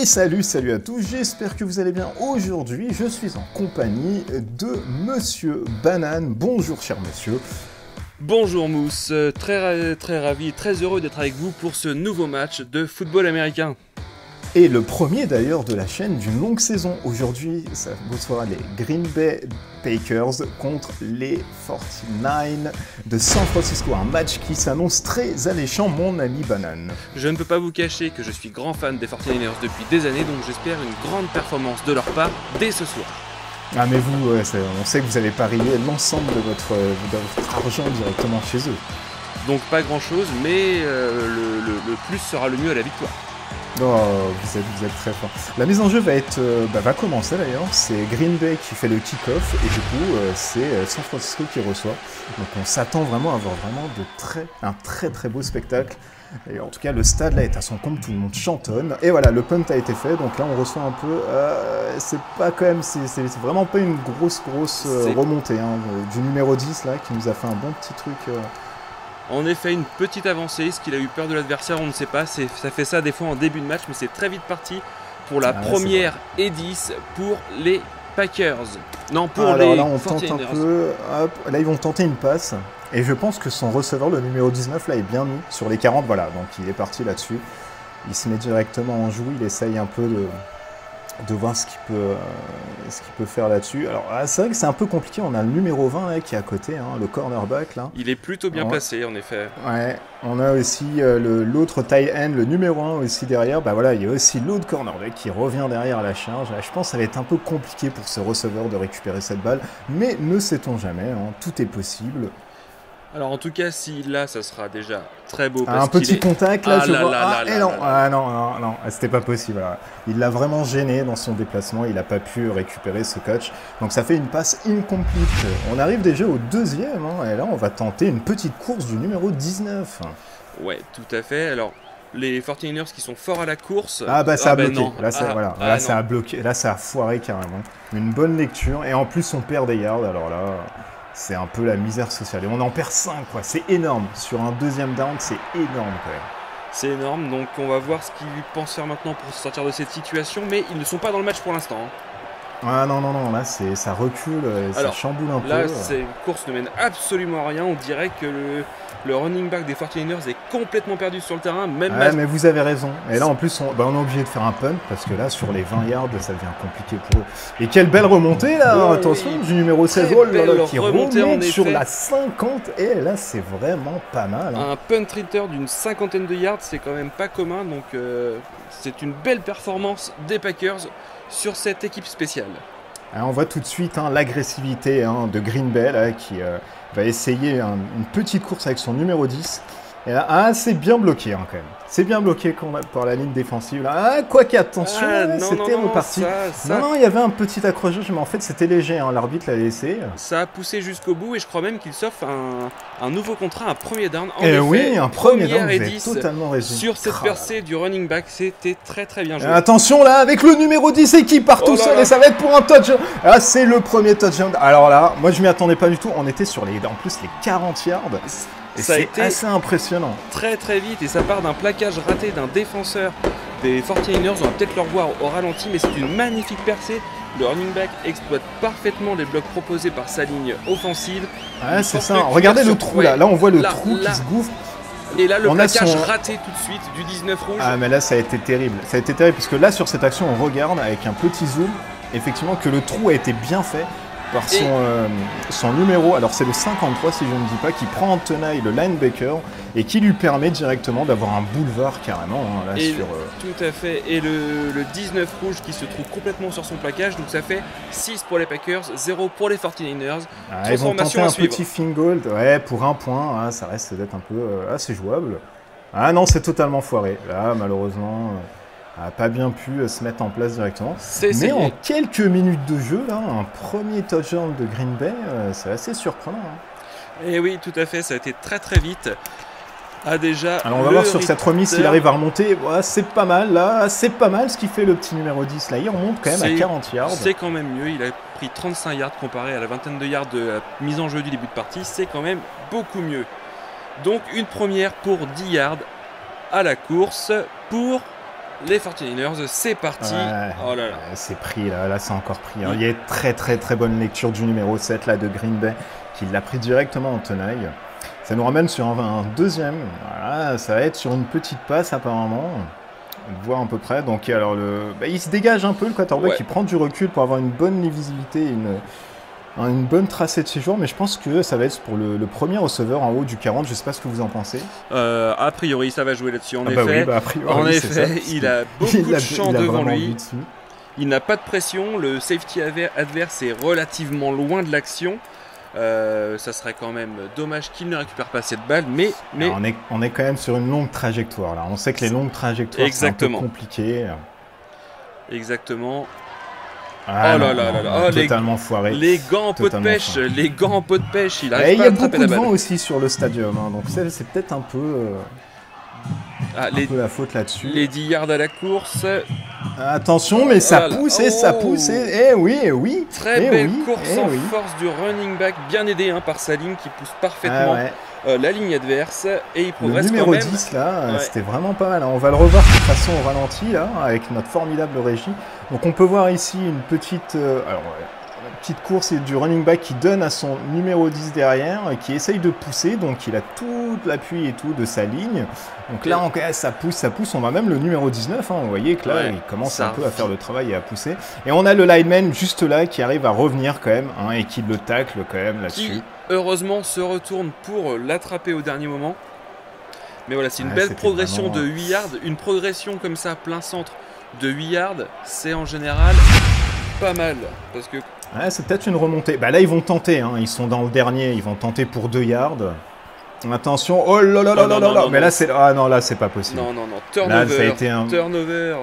Et salut à tous, j'espère que vous allez bien. Aujourd'hui, je suis en compagnie de Monsieur Banane. Bonjour cher monsieur. Bonjour Mousse, très ravi, très heureux d'être avec vous pour ce nouveau match de football américain. Et le premier d'ailleurs de la chaîne d'une longue saison. Aujourd'hui, ça reçoit les Green Bay Packers contre les 49 de San Francisco. Un match qui s'annonce très alléchant, mon ami Banane. Je ne peux pas vous cacher que je suis grand fan des 49ers depuis des années, donc j'espère une grande performance de leur part dès ce soir. Ah mais vous, on sait que vous avez parié l'ensemble de votre argent directement chez eux. Donc pas grand chose, mais le plus sera le mieux à la victoire. Oh, vous êtes très fort. La mise en jeu va commencer d'ailleurs. C'est Green Bay qui fait le kick-off et du coup c'est San Francisco qui reçoit. Donc on s'attend vraiment à avoir un très beau spectacle. Et en tout cas le stade là est à son comble, tout le monde chantonne. Et voilà, le punt a été fait, donc là on reçoit un peu. C'est vraiment pas une grosse remontée hein, du numéro 10 là qui nous a fait un bon petit truc. En effet, une petite avancée, est-ce qu'il a eu peur de l'adversaire, on ne sait pas, ça fait ça des fois en début de match, mais c'est très vite parti pour la première et 10 pour les Packers. Non, pour les là on 49ers. tente un peu, hop, là ils vont tenter une passe, et je pense que son receveur, le numéro 19, là est bien mis sur les 40, voilà, donc il est parti là-dessus. Il se met directement en joue, il essaye un peu de voir ce qu'il peut faire là-dessus. Alors c'est vrai que c'est un peu compliqué, on a le numéro 20 là, qui est à côté, hein, le cornerback là. Il est plutôt bien placé en effet. Ouais, on a aussi l'autre tight end, le numéro 1 aussi derrière. Bah voilà, il y a aussi l'autre cornerback qui revient derrière à la charge. Là, je pense que ça va être un peu compliqué pour ce receveur de récupérer cette balle, mais ne sait-on jamais, hein, tout est possible. Alors en tout cas, si là, ça sera déjà très beau. Un petit contact là, je vois. Non, c'était pas possible. Voilà. Il l'a vraiment gêné dans son déplacement, il n'a pas pu récupérer ce catch. Donc ça fait une passe incomplete. On arrive déjà au deuxième, hein, et là on va tenter une petite course du numéro 19. Ouais, tout à fait. Alors les 49ers qui sont forts à la course. Ah bah ça a bloqué. Non. Là, ça a bloqué. Là ça a foiré carrément. Une bonne lecture et en plus on perd des yards. Alors là. C'est un peu la misère sociale. Et on en perd 5, quoi. C'est énorme. Sur un deuxième down, c'est énorme, quand même. C'est énorme. Donc, on va voir ce qu'ils pensent faire maintenant pour sortir de cette situation. Mais ils ne sont pas dans le match pour l'instant. Ah non. Là, ça recule. Ça chamboule un peu. Là, cette course ne mène absolument à rien. On dirait que le running back des 49ers est complètement perdu sur le terrain. Mais vous avez raison. Et là, en plus, on est obligé de faire un punt. Parce que là, sur les 20 yards, ça devient compliqué pour eux. Et quelle belle remontée, là. Attention, du numéro 16, qui remonte sur la 50. Et là, c'est vraiment pas mal. Hein. Un punt return d'une cinquantaine de yards, c'est quand même pas commun. Donc, c'est une belle performance des Packers sur cette équipe spéciale. Alors, on voit tout de suite l'agressivité de Green Bay là, qui va essayer une petite course avec son numéro 10. Et là, c'est bien bloqué quand même. C'est bien bloqué par la ligne défensive. Là. Quoique, attention, c'était reparti. Non, il y avait un petit accrochage, mais en fait c'était léger. Hein, l'arbitre l'a laissé. Ça a poussé jusqu'au bout et je crois même qu'il s'offre un nouveau contrat, un premier down. Oui, un premier down, vous avez totalement raison. Sur cette percée du running back, c'était très bien joué. Attention là, avec le numéro 10 et qui part tout seul et ça va être pour un touchdown. Ah, c'est le premier touchdown. Alors là, moi je m'y attendais pas du tout. On était sur en plus les 40 yards. Et ça a été assez impressionnant. Très vite et ça part d'un plaquage raté d'un défenseur des 49ers. On va peut-être le revoir au ralenti, mais c'est une magnifique percée. Le running back exploite parfaitement les blocs proposés par sa ligne offensive. Ouais, c'est ça. Regardez le trou là. Là, on voit le trou qui se gouffre. Et là, le plaquage raté tout de suite du 19 rouge. Ah, mais là, ça a été terrible. Ça a été terrible parce que là, sur cette action, on regarde avec un petit zoom, effectivement, que le trou a été bien fait. Par son numéro, alors c'est le 53 si je ne dis pas, qui prend en tenaille le linebacker et qui lui permet directement d'avoir un boulevard carrément. Hein, là, Tout à fait, et le 19 rouge qui se trouve complètement sur son plaquage, donc ça fait 6 pour les Packers, 0 pour les 49ers. Ils vont tenter un petit field goal, pour un point, ça reste d'être un peu assez jouable. Ah non, c'est totalement foiré, là malheureusement... a pas bien pu se mettre en place directement. Mais en quelques minutes de jeu, là, un premier touchdown de Green Bay, c'est assez surprenant. Hein. Et oui, tout à fait, ça a été très vite. Alors on va voir sur cette remise s'il arrive à remonter. Ouais, c'est pas mal, là, c'est pas mal ce qui fait le petit numéro 10. Là, il remonte quand même à 40 yards. C'est quand même mieux, il a pris 35 yards comparé à la vingtaine de yards de la mise en jeu du début de partie. C'est quand même beaucoup mieux. Donc une première pour 10 yards à la course pour les 49ers, c'est parti. Ouais, Oh là là. c'est pris là c'est encore pris. Hein. Il y a très très très bonne lecture du numéro 7 là de Green Bay qui l'a pris directement en tenaille. Ça nous ramène sur un deuxième. Voilà, ça va être sur une petite passe apparemment. On voit à peu près. Donc alors il se dégage un peu le quarterback, il prend du recul pour avoir une bonne visibilité, une bonne tracée de séjour, mais je pense que ça va être pour le premier receveur en haut du 40. Je sais pas ce que vous en pensez. A priori, ça va jouer là-dessus. En En effet, il a beaucoup de champs devant lui. Il n'a pas de pression. Le safety adverse est relativement loin de l'action. Ça serait quand même dommage qu'il ne récupère pas cette balle, mais... Alors, on est quand même sur une longue trajectoire là. On sait que les longues trajectoires c'est un peu compliqué. Exactement. Ah, oh là là là là, totalement foiré. Les gants en pot de pêche, il arrive pas à attraper la balle. Il y a beaucoup de vent aussi sur le stadium, hein, donc c'est peut-être un peu la faute là-dessus. Les 10 yards à la course. Attention, mais ça pousse, ça pousse, oui. Très belle course en force du running back, bien aidé par sa ligne qui pousse parfaitement la ligne adverse et il progresse quand même. Le numéro 10 là, c'était vraiment pas mal. On va le revoir de toute façon au ralenti là, avec notre formidable régie. Donc on peut voir ici une petite, petite course du running back qui donne à son numéro 10 derrière, qui essaye de pousser, donc il a tout l'appui et tout de sa ligne. Donc là, ça pousse, on va même le numéro 19, vous voyez que là, il commence un peu à faire le travail et à pousser. Et on a le lineman juste là qui arrive à revenir quand même, et qui le tacle quand même là-dessus. Qui, heureusement, se retourne pour l'attraper au dernier moment. Mais voilà, c'est une belle progression de 8 yards, une progression comme ça, plein centre de 8 yards, c'est en général pas mal, parce que... Ouais, c'est peut-être une remontée. Bah là, ils vont tenter, ils sont dans le dernier, ils vont tenter pour 2 yards. Attention, oh là là là là là là, mais là, c'est... Ah non, là, c'est pas possible. Non, turnover, là, ça a été turnover,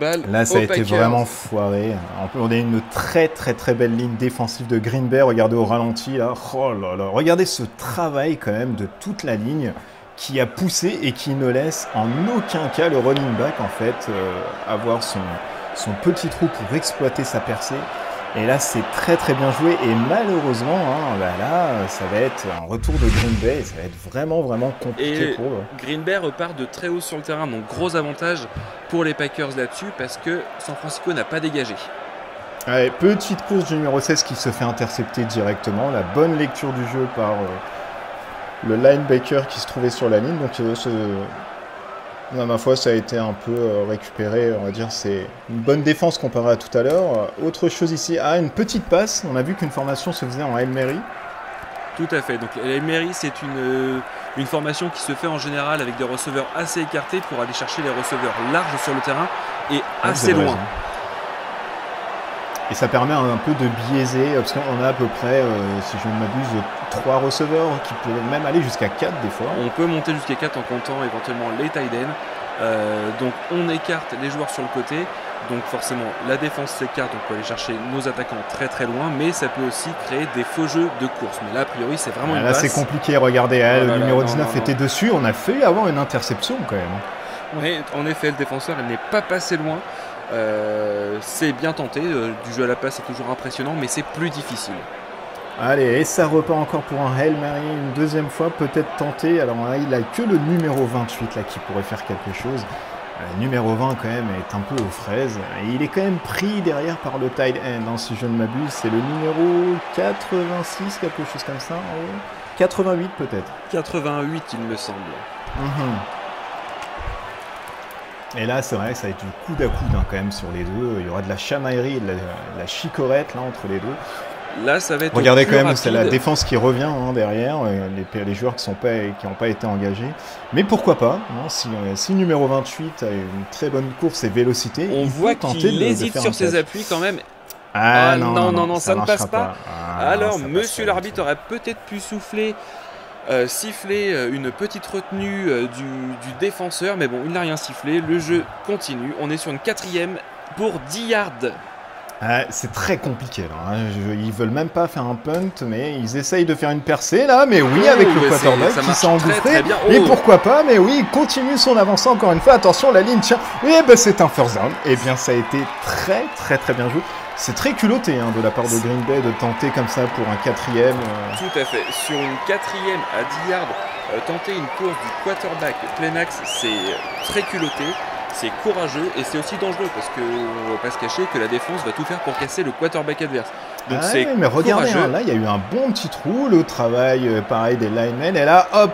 balle. Là, ça a été vraiment foiré. On a une très très très belle ligne défensive de Green Bay, regardez au ralenti, là. Oh là là, regardez ce travail quand même de toute la ligne qui a poussé et qui ne laisse en aucun cas le running back, en fait, avoir son petit trou pour exploiter sa percée. Et là, c'est très très bien joué. Et malheureusement, là, ça va être un retour de Green Bay. Et ça va être vraiment vraiment compliqué pour eux. Green Bay repart de très haut sur le terrain. Donc gros avantage pour les Packers là-dessus parce que San Francisco n'a pas dégagé. Allez, petite course du numéro 16 qui se fait intercepter directement. La bonne lecture du jeu par le linebacker qui se trouvait sur la ligne. Donc à ma foi, ça a été un peu récupéré, on va dire, c'est une bonne défense comparée à tout à l'heure. Autre chose ici, une petite passe, on a vu qu'une formation se faisait en Hail Mary. Tout à fait, donc la Hail Mary, c'est une formation qui se fait en général avec des receveurs assez écartés pour aller chercher les receveurs larges sur le terrain et assez loin. Et ça permet un peu de biaiser, parce qu'on a à peu près, si je ne m'abuse, 3 receveurs qui peuvent même aller jusqu'à 4 des fois. On peut monter jusqu'à 4 en comptant éventuellement les tight ends. Donc on écarte les joueurs sur le côté. Donc forcément la défense s'écarte, on peut aller chercher nos attaquants très très loin, mais ça peut aussi créer des faux jeux de course. Mais là a priori c'est vraiment une passe. Là c'est compliqué, regardez, le numéro 19 était dessus, on a failli avoir une interception quand même. Oui, en effet le défenseur il n'est pas passé loin. C'est bien tenté, du jeu à la passe c'est toujours impressionnant, mais c'est plus difficile. Allez, et ça repart encore pour un Hail Mary, une deuxième fois, peut-être tenté. Alors là, il n'a que le numéro 28 là qui pourrait faire quelque chose. Le numéro 20 quand même est un peu aux fraises. Et il est quand même pris derrière par le tight end, si je ne m'abuse. C'est le numéro 86, quelque chose comme ça. 88 peut-être. 88 il me semble. Et là, c'est vrai que ça va être du coude à coude quand même sur les deux. Il y aura de la chamaillerie, de la chicorette là entre les deux. Là, ça va être regardez quand même, c'est la défense qui revient derrière, les joueurs qui n'ont pas été engagés. Mais pourquoi pas, si numéro 28 a une très bonne course et vélocité, on voit qu'il hésite sur ses appuis quand même. Non, ça ne passe pas. Alors, monsieur l'arbitre aurait peut-être pu siffler une petite retenue du défenseur, mais bon, il n'a rien sifflé. Le jeu continue. On est sur une 4e pour 10 yards. C'est très compliqué là. Ils veulent même pas faire un punt, mais ils essayent de faire une percée là. Mais oui, avec le quarterback qui s'est engouffré. Et pourquoi pas, mais oui, il continue son avancée encore une fois. Attention, la ligne tient. Oui, c'est un first down. Eh bien, ça a été très très très bien joué. C'est très culotté de la part de Green Bay de tenter comme ça pour un 4e. Tout à fait. Sur une 4e à 10 yards, tenter une course du quarterback plein axe, c'est très culotté. c'est courageux et c'est aussi dangereux parce qu'on va pas se cacher que la défense va tout faire pour casser le quarterback adverse. Donc c'est mais regardez, courageux. hein, là il y a eu un bon petit trou, le travail pareil des linemen, et là hop,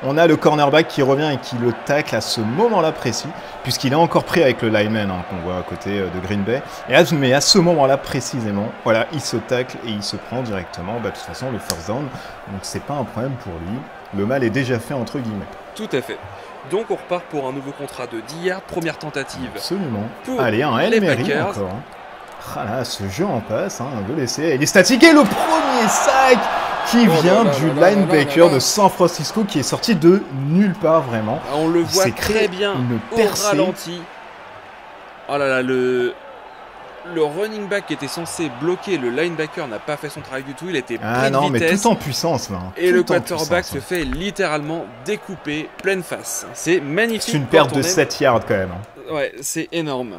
on a le cornerback qui revient et qui le tacle à ce moment-là précis, puisqu'il est encore pris avec le lineman hein, qu'on voit à côté de Green Bay. Mais à ce moment-là précisément, voilà, il se tacle et il se prend directement, de toute façon, le first down. Donc c'est pas un problème pour lui. Le mal est déjà fait entre guillemets. Tout à fait. Donc on repart pour un nouveau contrat de 10 yards, première tentative. Absolument. Pour allez, un les Hail Mary Packers. encore. Hein. Ah là, ce jeu en passe, hein, on veut laisser. Il est statique et le premier sac qui vient du linebacker de San Francisco qui est sorti de nulle part vraiment. On le voit s'est créé très bien une au percée. ralenti. Oh là là, le running back qui était censé bloquer le linebacker n'a pas fait son travail du tout. Il était pris de vitesse. Mais tout en puissance là. Et le quarterback se fait littéralement découper pleine face. C'est magnifique. C'est une perte de 7 yards quand même. Ouais, c'est énorme.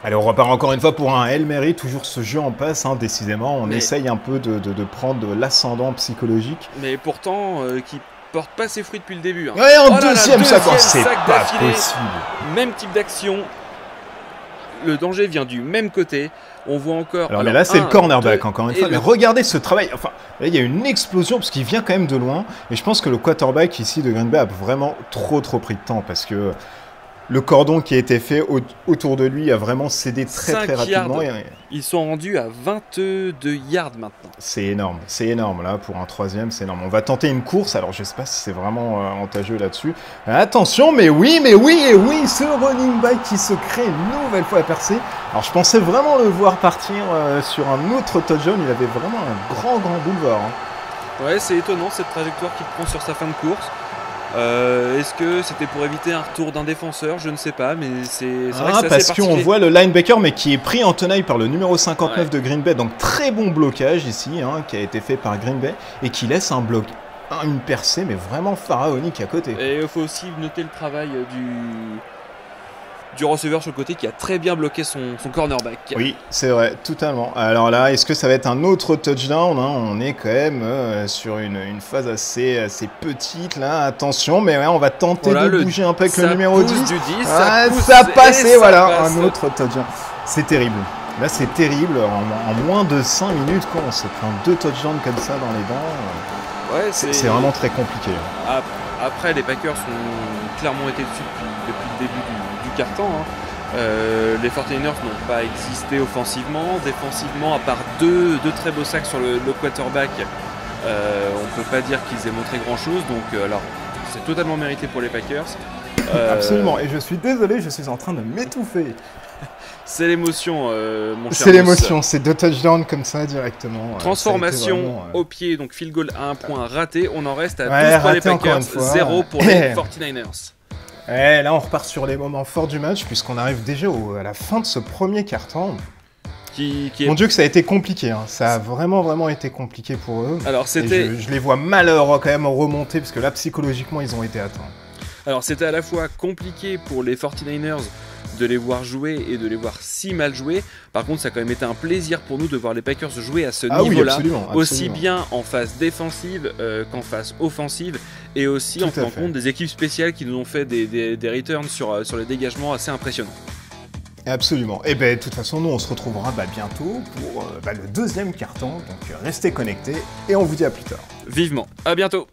Allez, on repart encore une fois pour un Hail Mary, toujours ce jeu en passe, hein, décidément. On essaye un peu de prendre de l'ascendant psychologique. Mais pourtant, qui porte pas ses fruits depuis le début. Hein. Ouais, deuxième sac, c'est pas possible. Même type d'action. Le danger vient du même côté. On voit encore. Alors mais là, c'est le cornerback, encore une fois. Mais regardez ce travail. Enfin, là, il y a une explosion parce qu'il vient quand même de loin. Et je pense que le quarterback ici de Green Bay a vraiment trop pris de temps parce que le cordon qui a été fait autour de lui a vraiment cédé très rapidement. Ils sont rendus à 22 yards maintenant. C'est énorme là pour un troisième, c'est énorme. On va tenter une course, alors je sais pas si c'est vraiment avantageux là-dessus. Attention, mais oui, ce running back qui se crée une nouvelle fois à percer. Alors je pensais vraiment le voir partir sur un autre touchdown, il avait vraiment un grand boulevard. Hein. Ouais, c'est étonnant cette trajectoire qu'il prend sur sa fin de course. Est-ce que c'était pour éviter un retour d'un défenseur? Je ne sais pas, mais c'est vrai que c'est parce qu'on voit le linebacker, mais qui est pris en tenaille par le numéro 59 de Green Bay. Donc très bon blocage ici, hein, qui a été fait par Green Bay, et qui laisse une percée, mais vraiment pharaonique à côté. Et il faut aussi noter le travail du receveur sur le côté qui a très bien bloqué son cornerback. Oui, c'est vrai, totalement. Alors là, est-ce que ça va être un autre touchdown, hein? On est quand même sur une phase assez petite là. Attention, mais ouais, on va tenter de bouger un peu avec le numéro 10. Du 10 ça passe et voilà, un autre touchdown. C'est terrible. Là, c'est terrible. En moins de 5 minutes, quoi, on se prend 2 touchdowns comme ça dans les dents. Ouais, c'est vraiment très compliqué. Après, les Packers ont clairement été dessus depuis le début du carton. Hein. Les 49ers n'ont pas existé offensivement. Défensivement, à part deux très beaux sacs sur le quarterback, on ne peut pas dire qu'ils aient montré grand-chose. Donc, alors, c'est totalement mérité pour les Packers. Absolument. Et je suis désolé, je suis en train de m'étouffer. C'est l'émotion, mon cher. C'est l'émotion, c'est 2 touchdowns comme ça directement. Transformation vraiment, au pied, donc field goal à 1 point raté. On en reste à 12 pour les Packers, 0 pour les 49ers. Et là, on repart sur les moments forts du match, puisqu'on arrive déjà à la fin de ce premier quart-temps. Mon Dieu que ça a été compliqué, hein. Ça a vraiment été compliqué pour eux. Alors c'était... Je les vois malheureux quand même remonter, parce que là, psychologiquement, ils ont été atteints. Alors c'était à la fois compliqué pour les 49ers de les voir jouer et de les voir si mal jouer. Par contre, ça a quand même été un plaisir pour nous de voir les Packers jouer à ce niveau-là, aussi bien en phase défensive qu'en phase offensive, et aussi en tenant compte des équipes spéciales qui nous ont fait des returns sur les dégagements assez impressionnants. Absolument. Et bien, de toute façon, nous, on se retrouvera bientôt pour le deuxième quart-temps. Donc, restez connectés et on vous dit à plus tard. Vivement. À bientôt.